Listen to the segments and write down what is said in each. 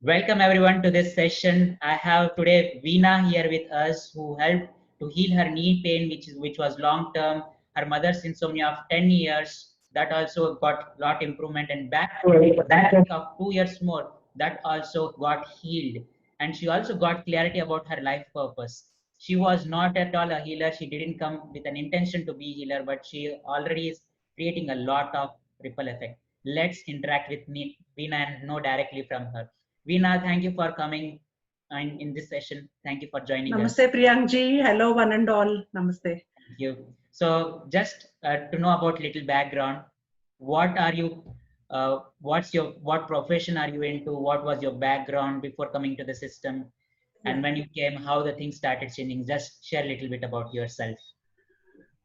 Welcome everyone to this session. I have today Veena here with us who helped to heal her knee pain which was long term, her mother's insomnia of 10 years that also got lot improvement and back to that of 2 years more that also got healed, and she also got clarity about her life purpose. She was not at all a healer. She didn't come with an intention to be healer, but she already is creating a lot of ripple effect. Let's interact with Veena and know directly from her. Veena, thank you for coming in this session. Thank you for joining us. Namaste Priyankji. Hello one and all. Namaste. Thank you. So, just to know about little background, what are you? What profession are you into? What was your background before coming to the system? Yeah. And when you came, how the things started changing? Just share a little bit about yourself.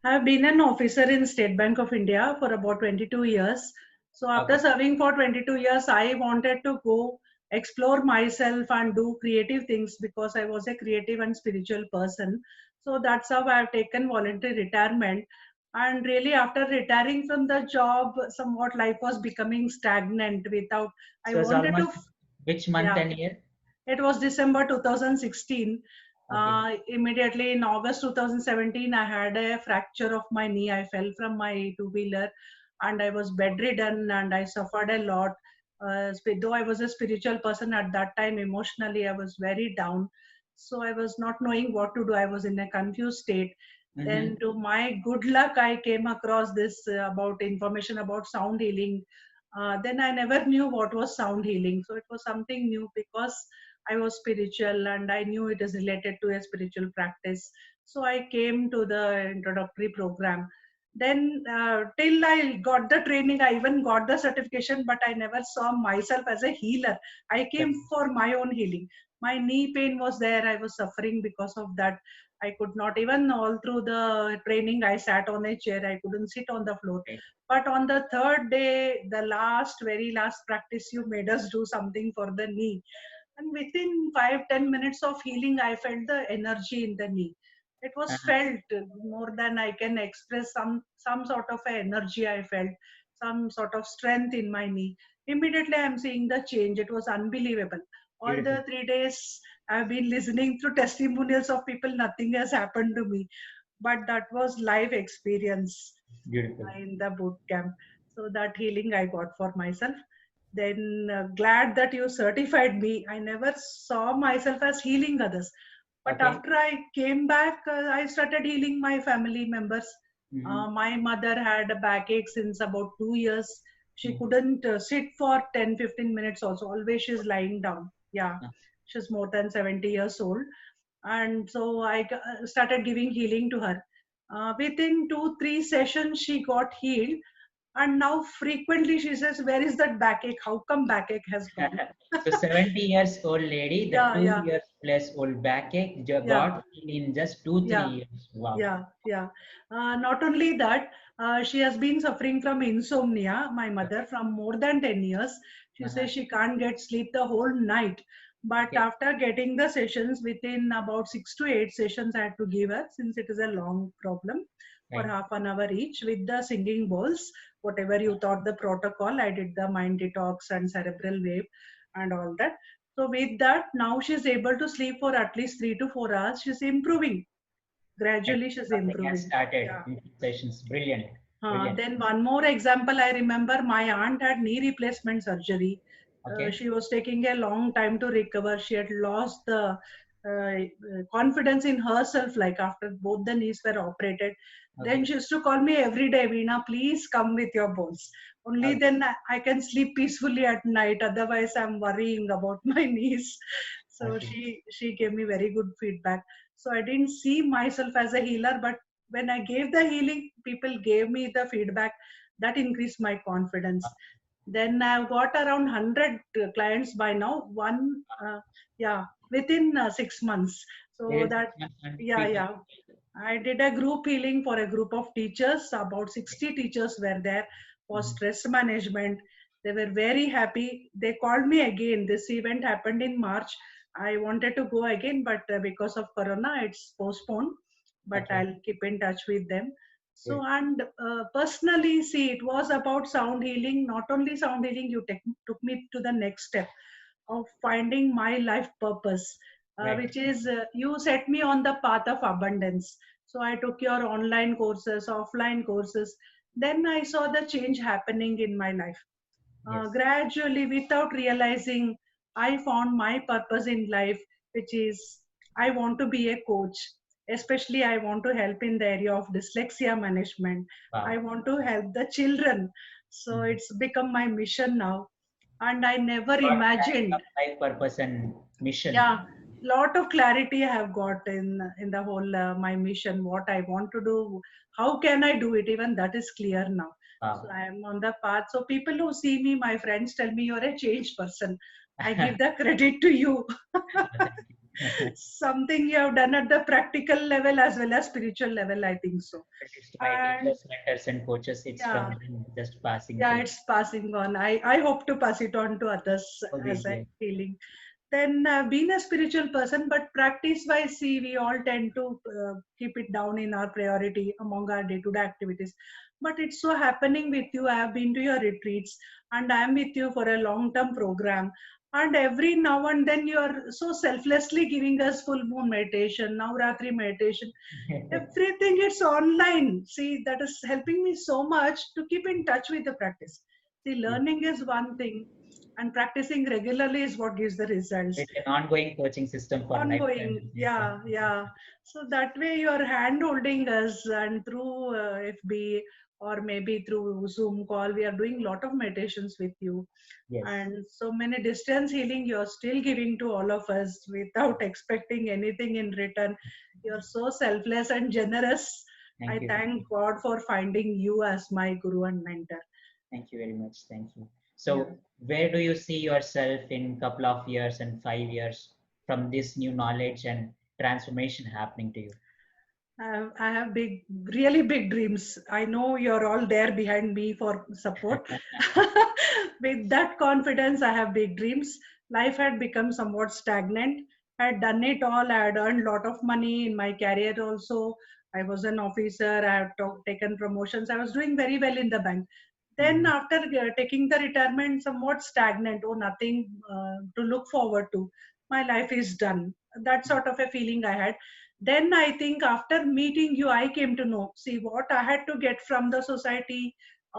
I have been an officer in State Bank of India for about 22 years. So after Okay. serving for 22 years, I wanted to go explore myself and do creative things because I was a creative and spiritual person. So that's how I have taken voluntary retirement. And really, after retiring from the job, somewhat life was becoming stagnant without, I So it's wanted almost to, which month yeah. and year? It was December 2016. Okay. Immediately in August 2017, I had a fracture of my knee. I fell from my two-wheeler and I was bedridden and I suffered a lot. Though I was a spiritual person at that time, emotionally, I was very down. So I was not knowing what to do. I was in a confused state. Mm-hmm. Then, to my good luck, I came across this about information about sound healing. Then I never knew what was sound healing. So it was something new because I was spiritual and I knew it is related to a spiritual practice. So I came to the introductory program. Then, till I got the training, I even got the certification, but I never saw myself as a healer. I came That's for my own healing. My knee pain was there. I was suffering because of that. I could not even all through the training. I sat on a chair. I couldn't sit on the floor. great. But on the third day, the very last practice, you made us do something for the knee, and within 5-10 minutes of healing I felt the energy in the knee. It was Uh-huh. felt more than I can express. Some sort of a energy I felt, some sort of strength in my knee. Immediately I'm seeing the change. It was unbelievable. All the Beautiful. 3 days I've been listening through testimonials of people. Nothing has happened to me, but that was life experience Beautiful. in the boot camp. So that healing I got for myself. Then, glad that you certified me. I never saw myself as healing others, but Okay. after I came back, I started healing my family members. Mm-hmm. My mother had a backache since about 2 years. She Mm-hmm. couldn't sit for 10-15 minutes also. Always she's lying down. Yeah, she's more than 70 years old. And so I started giving healing to her. Within 2-3 sessions, she got healed. And now frequently she says, "Where is that backache? How come backache has gone?" So 70 years old lady, the Yeah, two yeah, years plus old backache yeah, got healed in just two, three yeah, years. Wow. yeah, yeah. Not only that, she has been suffering from insomnia, my mother, from more than 10 years. She Uh-huh. says she can't get sleep the whole night. But Okay. after getting the sessions, within about 6 to 8 sessions, I had to give her, since it is a long problem, for Right. half an hour each with the singing bowls. Whatever you thought the protocol, I did the mind detox and cerebral wave and all that. So with that, now she's able to sleep for at least 3 to 4 hours. She's improving. Right. Gradually she's Something has improving. started Yeah. in two sessions. Brilliant. Brilliant. Then one more example I remember, my aunt had knee replacement surgery. Okay. She was taking a long time to recover. She had lost the confidence in herself, like after both the knees were operated. Then Okay. she used to call me every day, "Veena, please come with your bones. Only Okay. then I can sleep peacefully at night. Otherwise, I'm worrying about my knees." So Okay. she gave me very good feedback. So I didn't see myself as a healer, but when I gave the healing, people gave me the feedback that increased my confidence. Then I've got around 100 clients by now. Yeah, within 6 months. So Within that, 6 months, yeah, people. yeah. I did a group healing for a group of teachers. About 60 teachers were there for Mhm. stress management. They were very happy. They called me again. This event happened in March. I wanted to go again, but because of Corona, it's postponed. But Okay. I'll keep in touch with them. So, Good. and personally, see, it was about sound healing. Not only sound healing, you took me to the next step. of finding my life purpose, Right. which is you set me on the path of abundance. So I took your online courses, offline courses. Then I saw the change happening in my life. Yes. Gradually, without realizing, I found my purpose in life, which is I want to be a coach. Especially, I want to help in the area of dyslexia management. I Wow. want to help the children. So Mhm. it's become my mission now. And I never Got clarity imagined. of life purpose and mission. Yeah, lot of clarity I have got in the whole my mission, what I want to do, how can I do it, even that is clear now. So Wow. I am on the path. So people who see me, my friends tell me you're a changed person. I give the credit to you. Thank you. Something you have done at the practical level as well as spiritual level, I think so. But it's to my And teachers, mentors, and coaches. It's from yeah, them just passing yeah, through. it's passing on. I hope to pass it on to others as a Obviously. healing. Then I've been a spiritual person, but practice wise, see, we all tend to keep it down in our priority among our day to day activities. But it's so happening with you. I have been to your retreats and I am with you for a long term program. And every now and then you are so selflessly giving us full moon meditation, Navratri meditation, everything it's online. See, that is helping me so much to keep in touch with the practice. See, Yes. learning is one thing and practicing regularly is what gives the results. It's an ongoing coaching system for lifetime. Ongoing, yeah, yeah. So that way you're hand holding us, and through FB or maybe through Zoom call, we are doing lot of meditations with you. Yes. And so many distance healing you're still giving to all of us without expecting anything in return. You're so selfless and generous. Thank I you. thank God for finding you as my guru and mentor. Thank you very much. Thank you. Yeah. So, where do you see yourself in couple of years and 5 years from this new knowledge and transformation happening to you? I have big, really big dreams. I know you're all there behind me for support. With that confidence, I have big dreams. Life had become somewhat stagnant. I had done it all. I had earned a lot of money in my career also. I was an officer. I had taken promotions. I was doing very well in the bank. Then, Mhm. after taking the retirement, somewhat stagnant. Oh, nothing to look forward to. My life is done. That sort of a feeling I had. Then I think after meeting you, I came to know, see, what I had to get from the society,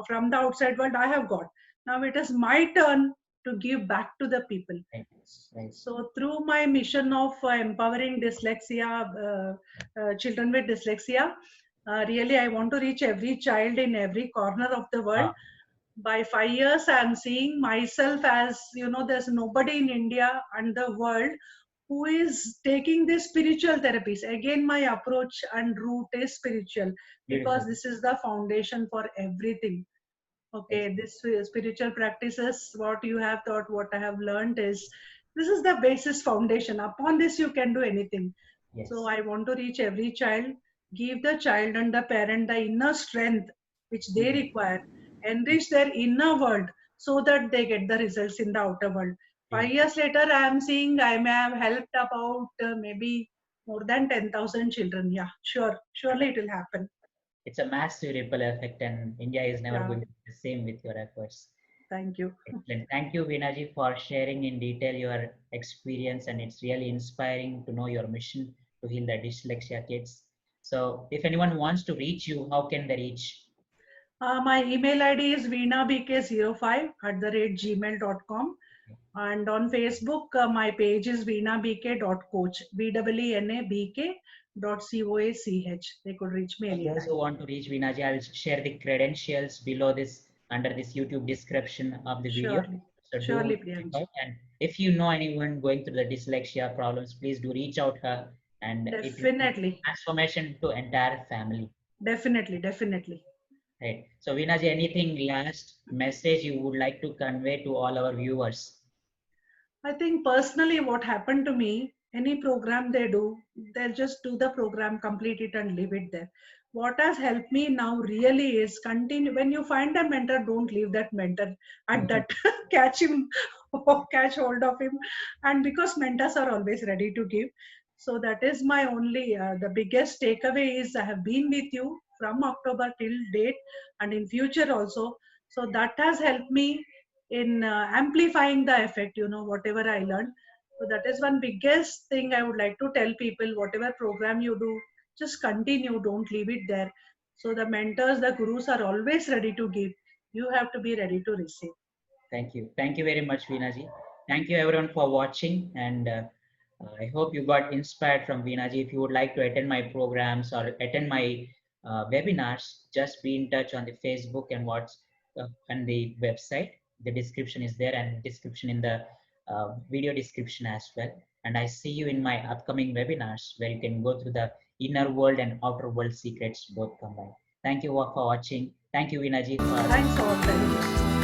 from the outside world, I have got. Now it is my turn to give back to the people. Right. Right. So through my mission of empowering dyslexia, children with dyslexia, really I want to reach every child in every corner of the world. Wow. By 5 years, I'm seeing myself as, there's nobody in India and the world who is taking these spiritual therapies. Again, my approach and route is spiritual because Beautiful. this is the foundation for everything. Yes. Okay, this spiritual practices, what you have taught, what I have learned is this is the basis foundation. Upon this, you can do anything. So Yes. I want to reach every child, give the child and the parent the inner strength which they Mhm. require, enrich their inner world so that they get the results in the outer world. Five Beautiful. years later, I am seeing I may have helped about maybe more than 10,000 children. Yeah, sure. Surely it will happen. It's a massive ripple effect, and India is never Yeah, going to be the same with your efforts. thank you. Excellent. Thank you, Vinaji, for sharing in detail your experience, and it's really inspiring to know your mission to heal the dyslexia kids. So, if anyone wants to reach you, how can they reach? My email ID is veenabk05@gmail.com. And on Facebook, my page is veenabk.coach, VEENABK.COACH. They could reach me For those anytime. who want to reach Vinaji, I'll share the credentials below this under this YouTube description of the video. Surely, So do surely, check Priyansh. out. And if you know anyone going through the dyslexia problems, please do reach out her, and it will be Definitely, transformation to entire family. definitely, definitely. Right. So Vinaji, anything last message you would like to convey to all our viewers? I think personally, what happened to me, any program they do, they'll just do the program, complete it, and leave it there. What has helped me now really is continue. When you find a mentor, don't leave that mentor at that. Catch him, catch hold of him, and because mentors are always ready to give. So that is my only, the biggest takeaway is I have been with you from October till date, and in future also. So that has helped me. in amplifying the effect, whatever I learned. So that is one biggest thing I would like to tell people. Whatever program you do, just continue, don't leave it there. So the mentors, the gurus are always ready to give. You have to be ready to receive. Thank you. Thank you very much, Veena ji. Thank you everyone for watching, and I hope you got inspired from Veena ji. If you would like to attend my programs or attend my webinars, just be in touch on the Facebook and and the website. The description is there, and description in the video description as well. And I see you in my upcoming webinars where you can go through the inner world and outer world secrets both combined. Thank you all for watching. Thank you, Veena ji, for Thanks all very much.